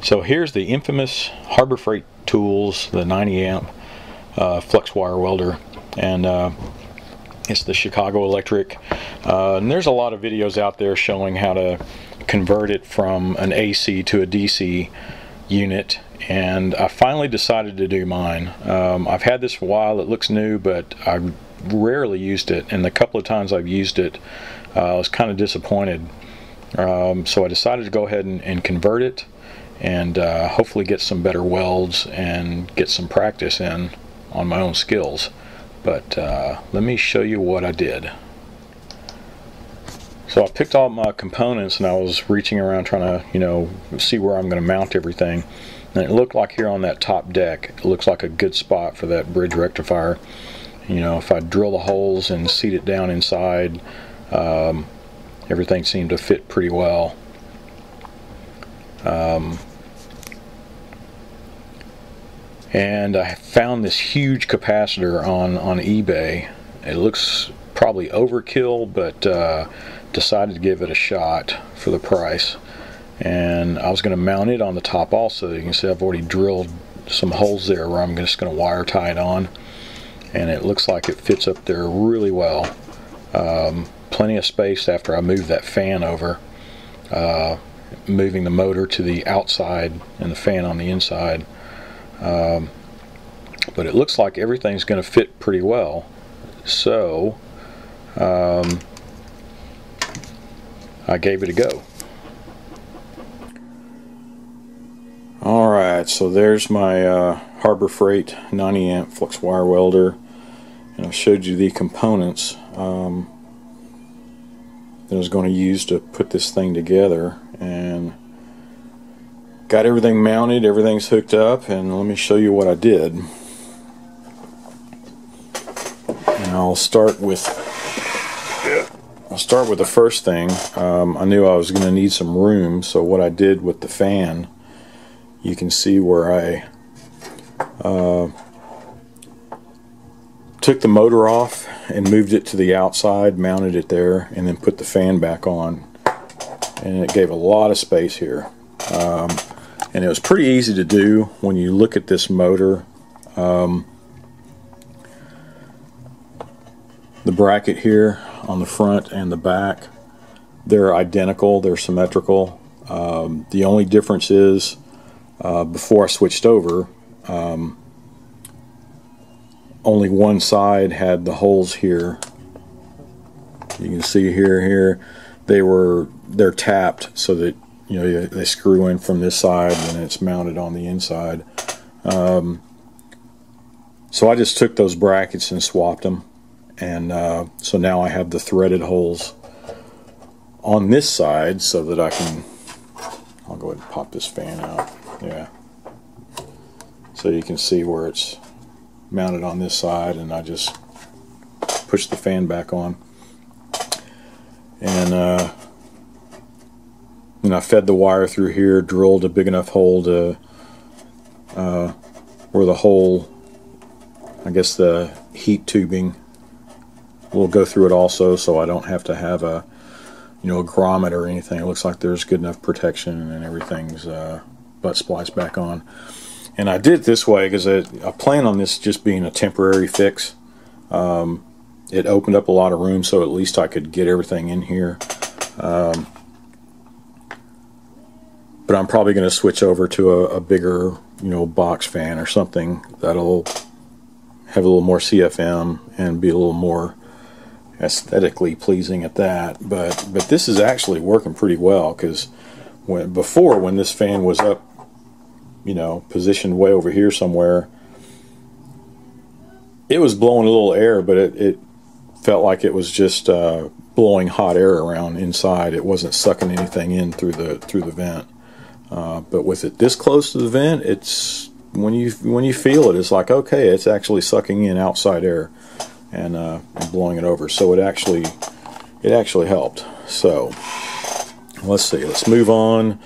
So here's the infamous Harbor Freight Tools, the 90 amp flux wire welder, and it's the Chicago Electric. And there's a lot of videos out there showing how to convert it from an AC to a DC unit, and I finally decided to do mine. I've had this for a while. It looks new, but I rarely used it, and the couple of times I've used it I was kind of disappointed. So I decided to go ahead and convert it, and hopefully get some better welds and get some practice in on my own skills. But let me show you what I did. So I picked all my components and I was reaching around trying to, see where I'm going to mount everything. And it looked like here on that top deck, it looks like a good spot for that bridge rectifier. If I drill the holes and seat it down inside, everything seemed to fit pretty well. And I found this huge capacitor on eBay. It looks probably overkill, but decided to give it a shot for the price. And I was going to mount it on the top also. You can see I've already drilled some holes there where I'm just going to wire tie it on, and it looks like it fits up there really well. Plenty of space after I move that fan over, moving the motor to the outside and the fan on the inside. But it looks like everything's going to fit pretty well. So I gave it a go. Alright, so there's my Harbor Freight 90 amp flux wire welder, and I showed you the components that I was going to use to put this thing together, and got everything mounted, everything's hooked up, and let me show you what I did. And I'll start with the first thing. I knew I was going to need some room, so what I did with the fan, you can see where I took the motor off and moved it to the outside, mounted it there, and then put the fan back on, and it gave a lot of space here. And it was pretty easy to do when you look at this motor. The bracket here on the front and the back, they're identical, they're symmetrical. The only difference is before I switched over, only one side had the holes here. You can see here they're tapped so that they screw in from this side and it's mounted on the inside. So I just took those brackets and swapped them, and so now I have the threaded holes on this side so that I'll go ahead and pop this fan out. Yeah. So you can see where it's mounted on this side, and I just push the fan back on. And I fed the wire through here, drilled a big enough hole to where the hole, I guess the heat tubing will go through it also, so I don't have to have a grommet or anything. It looks like there's good enough protection, and everything's butt spliced back on. And I did it this way because I plan on this just being a temporary fix. It opened up a lot of room, so at least I could get everything in here. But I'm probably going to switch over to a bigger, box fan or something that'll have a little more CFM and be a little more aesthetically pleasing at that. But this is actually working pretty well, because before, when this fan was up, positioned way over here somewhere, it was blowing a little air, but it felt like it was just blowing hot air around inside. It wasn't sucking anything in through the vent. But with it this close to the vent, it's when you feel it, it's like, okay, it's actually sucking in outside air and blowing it over. So it actually helped. So let's see. Let's move on.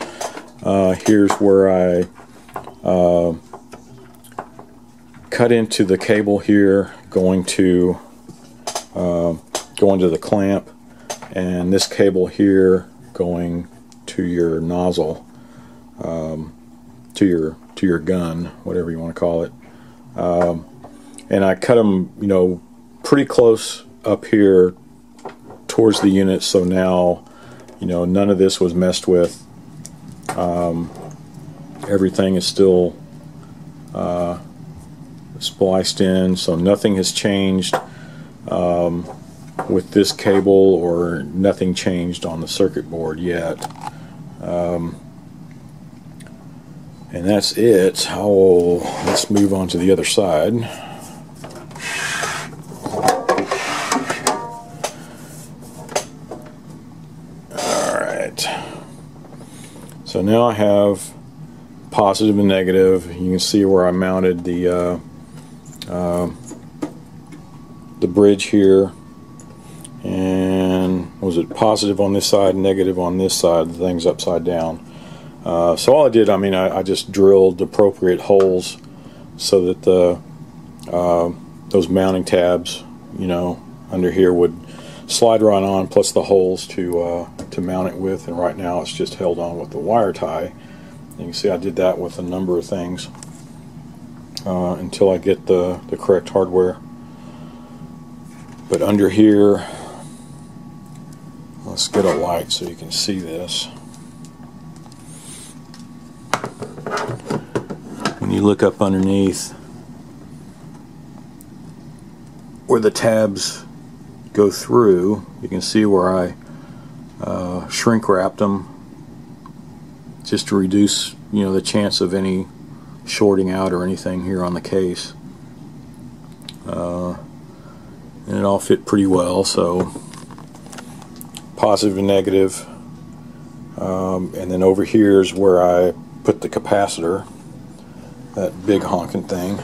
Here's where I cut into the cable here, going to the clamp, and this cable here going to your nozzle. to your gun, whatever you want to call it. And I cut them, you know, pretty close up here towards the unit, so now, you know, none of this was messed with. Everything is still spliced in, so nothing has changed with this cable, or nothing changed on the circuit board yet. And that's it. Oh, let's move on to the other side. Alright. So now I have positive and negative. You can see where I mounted the bridge here. And was it positive on this side, negative on this side? The thing's upside down. So all I did, I just drilled appropriate holes so that the those mounting tabs, you know, under here would slide right on, plus the holes to mount it with. And right now it's just held on with the wire tie. You can see I did that with a number of things until I get the correct hardware. But under here, let's get a light so you can see this. When you look up underneath where the tabs go through, you can see where I shrink wrapped them just to reduce, you know, the chance of any shorting out or anything here on the case. And it all fit pretty well, so positive and negative. And then over here is where I put the capacitor, that big honking thing.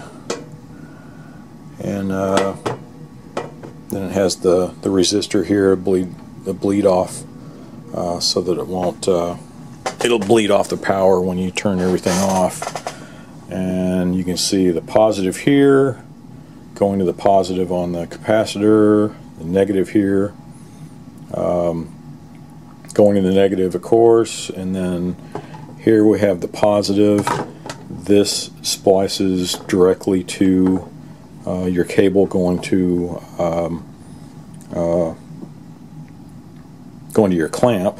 And then it has the resistor here, the bleed off, so that it won't, it'll bleed off the power when you turn everything off. And you can see the positive here going to the positive on the capacitor, the negative here going to the negative, of course, and then here we have the positive. This splices directly to your cable going to your clamp,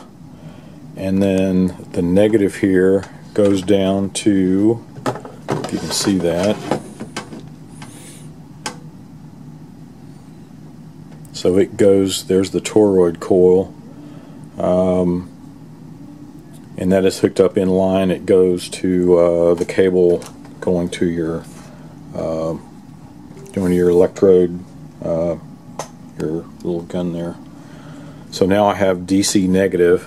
and then the negative here goes down to, if you can see that, so it goes, there's the toroid coil, and that is hooked up in line. It goes to the cable going to your electrode, your little gun there. So now I have DC negative,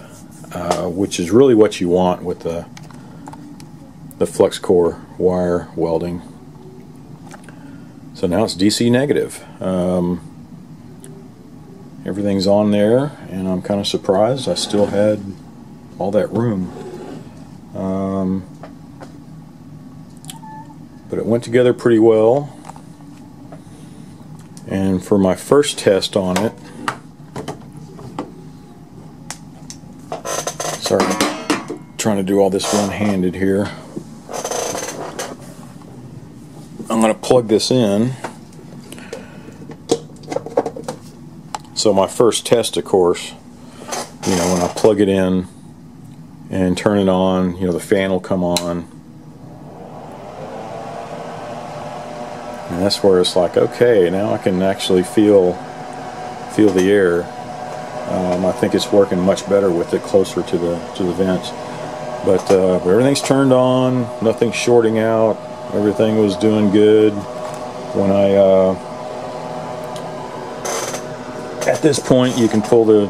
which is really what you want with the flux core wire welding. So now it's DC negative. Everything's on there, and I'm kind of surprised I still had all that room. But it went together pretty well. And for my first test on it, sorry, trying to do all this one-handed here. I'm going to plug this in. So my first test, of course, you know, when I plug it in and turn it on, you know, the fan will come on. And that's where it's like, okay, now I can actually feel the air. I think it's working much better with it closer to the vents. But everything's turned on, nothing's shorting out, everything was doing good. When I at this point, you can pull the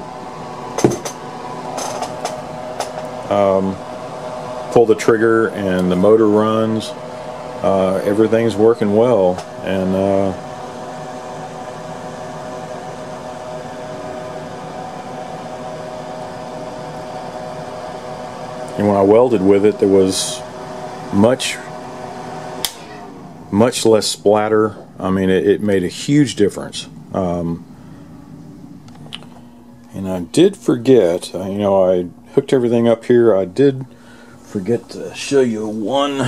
trigger and the motor runs. Everything's working well, and when I welded with it, there was much less splatter. I mean, it made a huge difference. And I did forget, you know, I hooked everything up here. I did Forget to show you one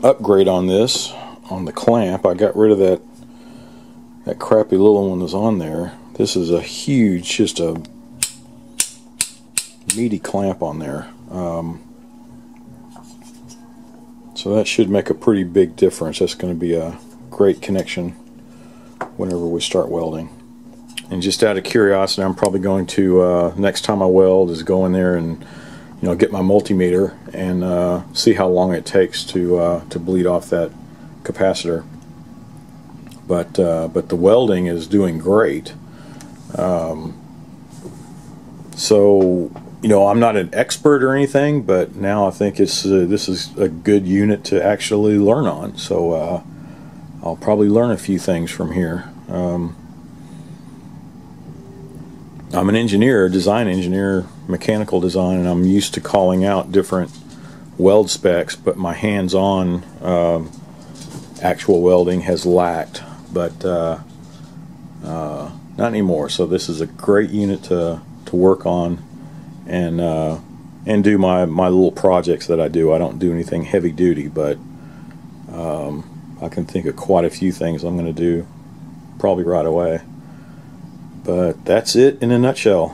upgrade on this, on the clamp. I got rid of that crappy little one that's on there. This is a huge, just a meaty clamp on there. So that should make a pretty big difference. That's going to be a great connection whenever we start welding. And just out of curiosity, I'm probably going to, next time I weld, is go in there and get my multimeter and see how long it takes to bleed off that capacitor. But the welding is doing great. So I'm not an expert or anything, but now I think this is a good unit to actually learn on. So I'll probably learn a few things from here. I'm an engineer, design engineer, mechanical design, and I'm used to calling out different weld specs, but my hands-on actual welding has lacked, but not anymore. So this is a great unit to work on and do my little projects that I do. I don't do anything heavy duty, but I can think of quite a few things I'm going to do probably right away. But that's it in a nutshell.